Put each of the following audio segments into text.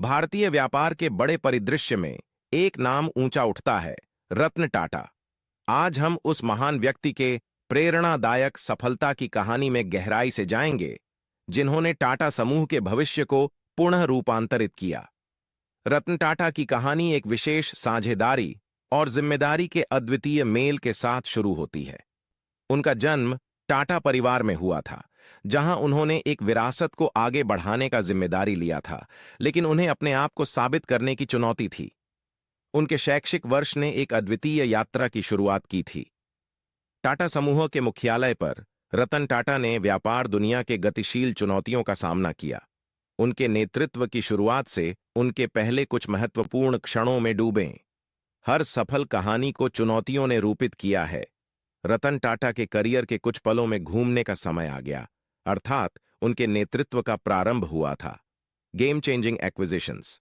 भारतीय व्यापार के बड़े परिदृश्य में एक नाम ऊंचा उठता है, रतन टाटा। आज हम उस महान व्यक्ति के प्रेरणादायक सफलता की कहानी में गहराई से जाएंगे, जिन्होंने टाटा समूह के भविष्य को पुनः रूपांतरित किया। रतन टाटा की कहानी एक विशेष साझेदारी और जिम्मेदारी के अद्वितीय मेल के साथ शुरू होती है। उनका जन्म टाटा परिवार में हुआ था, जहां उन्होंने एक विरासत को आगे बढ़ाने का जिम्मेदारी लिया था, लेकिन उन्हें अपने आप को साबित करने की चुनौती थी। उनके शैक्षिक वर्ष ने एक अद्वितीय यात्रा की शुरुआत की थी। टाटा समूह के मुख्यालय पर रतन टाटा ने व्यापार दुनिया के गतिशील चुनौतियों का सामना किया। उनके नेतृत्व की शुरुआत से उनके पहले कुछ महत्वपूर्ण क्षणों में डूबे। हर सफल कहानी को चुनौतियों ने रूपित किया है। रतन टाटा के करियर के कुछ पलों में घूमने का समय आ गया, अर्थात उनके नेतृत्व का प्रारंभ हुआ था। Game changing acquisitions.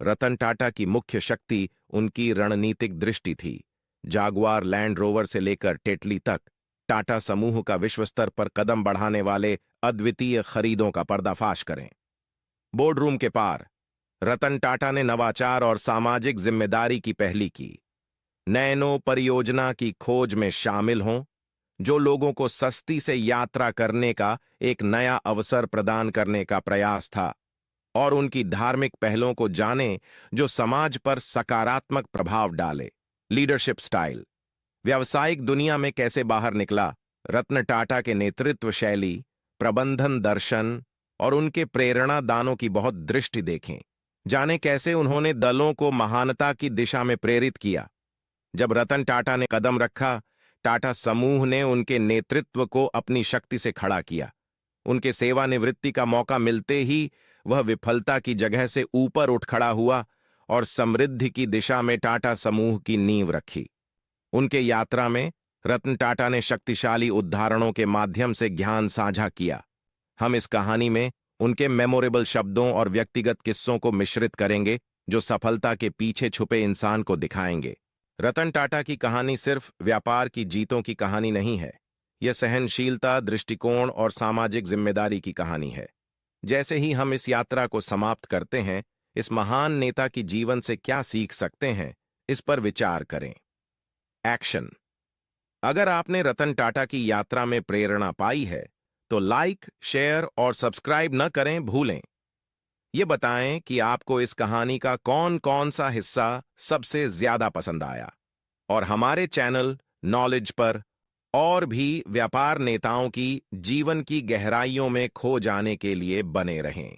Ratan Tata की मुख्य शक्ति उनकी रणनीतिक दृष्टि थी। जागुआर लैंड रोवर से लेकर टेटली तक टाटा समूह का विश्व स्तर पर कदम बढ़ाने वाले अद्वितीय खरीदों का पर्दाफाश करें। बोर्डरूम के पार रतन टाटा ने नवाचार और सामाजिक जिम्मेदारी की पहली की। नैनो परियोजना की खोज में शामिल हों, जो लोगों को सस्ती से यात्रा करने का एक नया अवसर प्रदान करने का प्रयास था, और उनकी धार्मिक पहलों को जानें जो समाज पर सकारात्मक प्रभाव डाले। Leadership style. व्यावसायिक दुनिया में कैसे बाहर निकला, रतन टाटा के नेतृत्व शैली, प्रबंधन दर्शन और उनके प्रेरणादानों की बहुत दृष्टि देखें। जाने कैसे उन्होंने दलों को महानता की दिशा में प्रेरित किया। जब रतन टाटा ने कदम रखा, टाटा समूह ने उनके नेतृत्व को अपनी शक्ति से खड़ा किया। उनके सेवानिवृत्ति का मौका मिलते ही वह विफलता की जगह से ऊपर उठ खड़ा हुआ और समृद्धि की दिशा में टाटा समूह की नींव रखी। उनके यात्रा में रतन टाटा ने शक्तिशाली उदाहरणों के माध्यम से ज्ञान साझा किया। हम इस कहानी में उनके मेमोरेबल शब्दों और व्यक्तिगत किस्सों को मिश्रित करेंगे, जो सफलता के पीछे छुपे इंसान को दिखाएंगे। रतन टाटा की कहानी सिर्फ व्यापार की जीतों की कहानी नहीं है, यह सहनशीलता, दृष्टिकोण और सामाजिक जिम्मेदारी की कहानी है। जैसे ही हम इस यात्रा को समाप्त करते हैं, इस महान नेता की जीवन से क्या सीख सकते हैं, इस पर विचार करें। एक्शन। अगर आपने रतन टाटा की यात्रा में प्रेरणा पाई है, तो लाइक, शेयर और सब्सक्राइब न करें भूलें। ये बताएं कि आपको इस कहानी का कौन कौन सा हिस्सा सबसे ज्यादा पसंद आया, और हमारे चैनल नॉलेज पर और भी व्यापार नेताओं की जीवन की गहराइयों में खो जाने के लिए बने रहें।